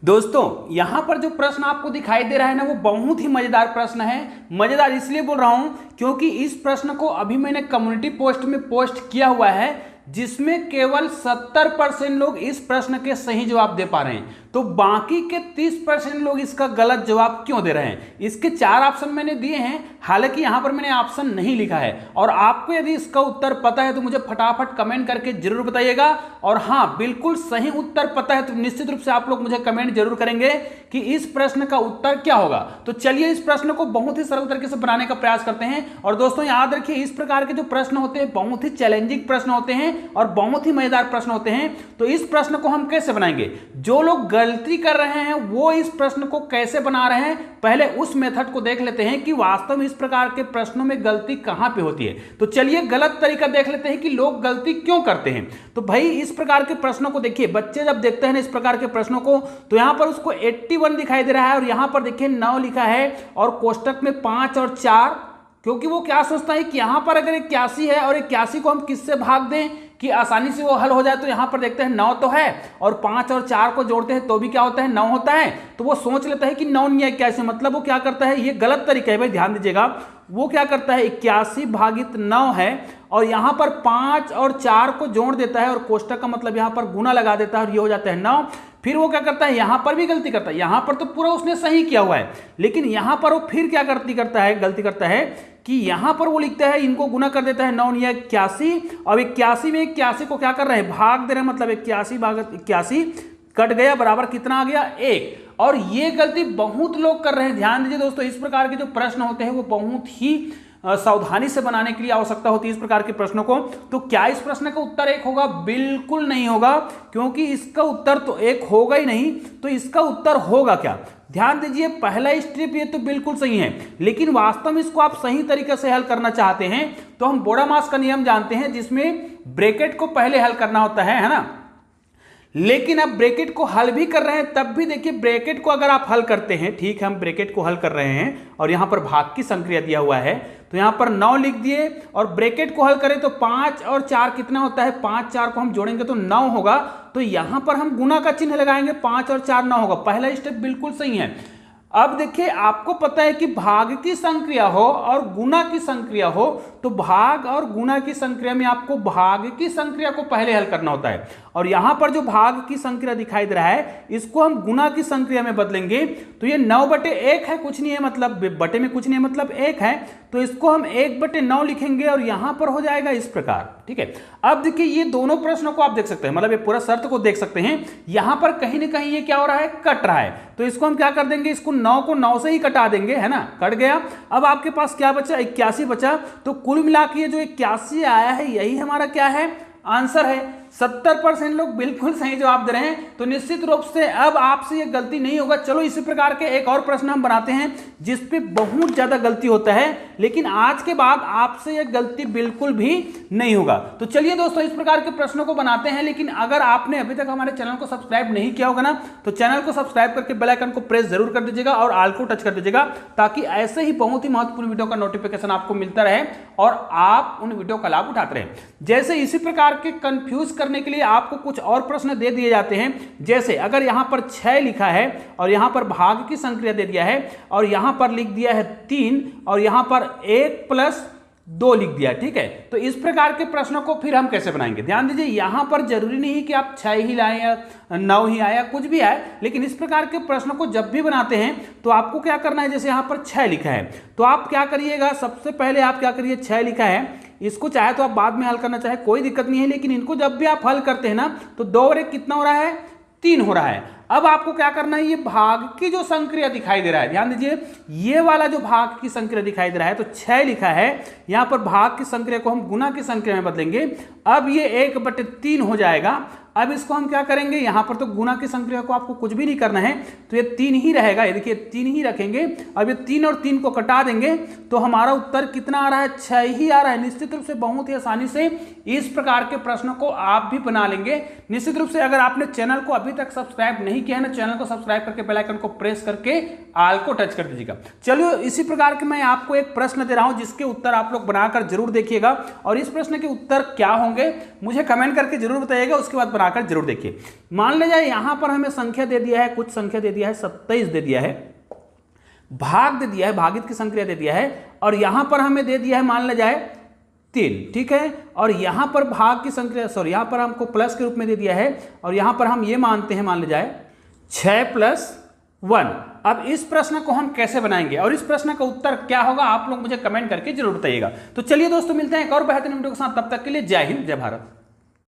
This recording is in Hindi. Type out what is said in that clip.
दोस्तों यहां पर जो प्रश्न आपको दिखाई दे रहा है ना, वो बहुत ही मजेदार प्रश्न है। मजेदार इसलिए बोल रहा हूं क्योंकि इस प्रश्न को अभी मैंने कम्युनिटी पोस्ट में पोस्ट किया हुआ है, जिसमें केवल 70% लोग इस प्रश्न के सही जवाब दे पा रहे हैं। तो बाकी के 30% लोग इसका गलत जवाब क्यों दे रहे हैं? इसके 4 ऑप्शन मैंने दिए हैं, हालांकि यहां पर मैंने ऑप्शन नहीं लिखा है। और आपको यदि इसका उत्तर पता है तो मुझे फटाफट कमेंट करके जरूर बताइएगा। और हाँ, बिल्कुल सही उत्तर पता है तो निश्चित रूप से आप लोग मुझे कमेंट जरूर करेंगे कि इस प्रश्न का उत्तर क्या होगा। तो चलिए इस प्रश्न को बहुत ही सरल तरीके से बनाने का प्रयास करते हैं। और दोस्तों याद रखिए, इस प्रकार के जो प्रश्न होते हैं बहुत ही चैलेंजिंग प्रश्न होते हैं और बहुत ही मजेदार प्रश्न होते हैं। तो इस प्रश्न को हम कैसे बनाएंगे? जो लोग गलती कर रहे हैं वो इस प्रश्न को कैसे बना रहे हैं, पहले उस मेथड को देख लेते हैं कि वास्तव में इस प्रकार के प्रश्नों में गलती कहां पे होती है। तो चलिए गलत तरीका देख लेते हैं कि लोग गलती क्यों करते हैं। तो भाई इस प्रकार के प्रश्नों को देखिए, बच्चे जब देखते हैं ना इस प्रकार के प्रश्नों को, तो यहां पर उसको 81 दिखाई दे रहा है और यहां पर देखिए 9 लिखा है और कोष्टक में 5 और 4, क्योंकि वो क्या सोचता है कि यहां पर अगर 81 है और 81 को हम किससे भाग दें कि आसानी से वो हल हो जाए। तो यहां पर देखते हैं 9 तो है और 5 और 4 को जोड़ते हैं तो भी क्या होता है, 9 होता है। तो वो सोच लेता है कि 9 नहीं है 81, मतलब वो क्या करता है, ये गलत तरीका है भाई, ध्यान दीजिएगा। वो क्या करता है, 81 भागित 9 है और यहां पर 5 और 4 को जोड़ देता है और कोष्टक का मतलब यहां पर गुना लगा देता है और ये हो जाता है 9। फिर वो क्या करता है, यहां पर भी गलती करता है। यहां पर तो पूरा उसने सही किया हुआ है, लेकिन यहां पर वो फिर क्या गलती करता है कि यहां पर वो लिखता है, इनको गुना कर देता है 9 या 81। अब 81 में 81 को क्या कर रहे हैं, भाग दे रहे हैं, मतलब 81 भागत 81 कट गया, बराबर कितना आ गया, 1। और ये गलती बहुत लोग कर रहे हैं। ध्यान दीजिए दोस्तों, इस प्रकार के जो प्रश्न होते हैं वो बहुत ही सावधानी से बनाने के लिए आवश्यकता होती है इस प्रकार के प्रश्नों को। तो क्या इस प्रश्न का उत्तर 1 होगा? बिल्कुल नहीं होगा, क्योंकि इसका उत्तर तो 1 होगा ही नहीं। तो इसका उत्तर होगा क्या? ध्यान दीजिए, पहला स्टेप ये तो बिल्कुल सही है, लेकिन वास्तव में इसको आप सही तरीके से हल करना चाहते हैं तो हम बोडामास का नियम जानते हैं, जिसमें ब्रैकेट को पहले हल करना होता है ना। लेकिन अब ब्रैकेट को हल भी कर रहे हैं, तब भी देखिए ब्रैकेट को अगर आप हल करते हैं, ठीक है हम ब्रैकेट को हल कर रहे हैं और यहां पर भाग की संक्रिया दिया हुआ है, तो यहां पर 9 लिख दिए और ब्रैकेट को हल करें तो 5 और 4 कितना होता है, 5 4 को हम जोड़ेंगे तो 9 होगा। तो यहां पर हम गुना का चिन्ह लगाएंगे, 5 और 4 9 होगा। पहला स्टेप बिल्कुल सही है। अब देखिए, आपको पता है कि भाग की संक्रिया हो और गुना की संक्रिया हो, तो भाग और गुना की संक्रिया में आपको भाग की संक्रिया को पहले हल करना होता है। और यहां पर जो भाग की संक्रिया दिखाई दे रहा है, इसको हम गुना की संक्रिया में बदलेंगे तो ये 9/1 है, कुछ नहीं है, मतलब बटे में कुछ नहीं है, मतलब 1 है। तो इसको हम 1/9 लिखेंगे और यहां पर हो जाएगा इस प्रकार, ठीक है। अब देखिए ये दोनों प्रश्नों को आप देख सकते हैं, मतलब ये पूरा शर्त को देख सकते हैं। यहां पर कहीं ना कहीं ये क्या हो रहा है, कट रहा है। तो इसको हम क्या कर देंगे, इसको 9 को 9 से ही कटा देंगे, है ना, कट गया। अब आपके पास क्या बचा, 81 बचा। तो कुल मिला के ये जो 81 आया है, यही हमारा क्या है, आंसर है। 70% लोग बिल्कुल सही जवाब दे रहे हैं। तो निश्चित रूप से अब आपसे ये गलती नहीं होगा। चलो इसी प्रकार के एक और प्रश्न हम बनाते हैं जिसपे बहुत ज्यादा गलती होता है, लेकिन आज के बाद आपसे ये गलती बिल्कुल भी नहीं होगा। तो चलिए दोस्तों इस प्रकार के प्रश्नों को बनाते हैं। लेकिन अगर आपने अभी तक हमारे चैनल को सब्सक्राइब नहीं किया होगा ना, तो चैनल को सब्सक्राइब करके बेल आइकन को प्रेस जरूर कर दीजिएगा और ऑल को टच कर दीजिएगा, ताकि ऐसे ही बहुत ही महत्वपूर्ण वीडियो का नोटिफिकेशन आपको मिलता रहे और आप उन वीडियो का लाभ उठाते रहे। जैसे इसी प्रकार के कंफ्यूज करने के लिए आपको कुछ और प्रश्न दे दिए जाते हैं। जैसे अगर यहां पर 6 लिखा है और यहां पर भाग की संक्रिया दे दिया है और यहां पर लिख दिया है 3 और यहां पर 1 + 2 लिख दिया, ठीक है। तो इस प्रकार के प्रश्नों को फिर हम कैसे बनाएंगे? ध्यान दीजिए, यहां पर जरूरी नहीं कि आप 6 ही लाएं या 9 ही आए या कुछ भी आए, लेकिन इस प्रकार के प्रश्नों को जब भी बनाते हैं तो आपको क्या करना है, जैसे यहां पर 6 लिखा है तो आप क्या करिएगा, सबसे पहले आप क्या करिए, 6 लिखा है, इसको चाहे तो आप बाद में हल करना चाहे कोई दिक्कत नहीं है, लेकिन इनको जब भी आप हल करते हैं ना तो 2 और 1 कितना हो रहा है, 3 हो रहा है। अब आपको क्या करना है, ये भाग की जो संक्रिया दिखाई दे रहा है, ध्यान दीजिए ये वाला जो भाग की संक्रिया दिखाई दे रहा है, तो 6 लिखा है, यहां पर भाग की संक्रिया को हम गुना की संक्रिया में बदलेंगे। अब ये 1/3 हो जाएगा। अब इसको हम क्या करेंगे, यहां पर तो गुना की संक्रिया को आपको कुछ भी नहीं करना है, तो ये 3 ही रहेगा। ये देखिए 3 ही रखेंगे। अब ये 3 और 3 को कटा देंगे तो हमारा उत्तर कितना आ रहा है, 6 ही आ रहा है। निश्चित रूप से बहुत ही आसानी से इस प्रकार के प्रश्नों को आप भी बना लेंगे। निश्चित रूप से अगर आपने चैनल को अभी तक सब्सक्राइब नहीं किया है ना, चैनल को सब्सक्राइब करके बेल आइकन को प्रेस करके ऑल को टच कर दीजिएगा। चलिए इसी प्रकार के मैं आपको एक प्रश्न दे रहा हूं जिसके उत्तर आप लोग बनाकर जरूर देखिएगा और इस प्रश्न के उत्तर क्या होंगे मुझे कमेंट करके जरूर बताइएगा, उसके बाद बना आकर जरूर देखिए। मान ले जाए यहां पर हमें संख्या दे दिया है, कुछ संख्या दे दिया है, 27 दे दिया है, भाग दे दिया है, भागित की संख्या दे दिया है, और यहां पर हमें दे दिया है मान ले जाए 3, ठीक है, और यहां पर भाग की संख्या सॉरी यहां पर हमको प्लस के रूप में दे दिया है, और यहां पर हम ये मानते हैं मान ले जाए 6 + 1। अब इस प्रश्न को हम कैसे बनाएंगे और इस प्रश्न का उत्तर क्या होगा, आप लोग मुझे कमेंट करके जरूर बताइएगा। तो चलिए दोस्तों, मिलते हैं एक और बेहतरीन वीडियो के साथ, तब तक के लिए जय हिंद, जय भारत।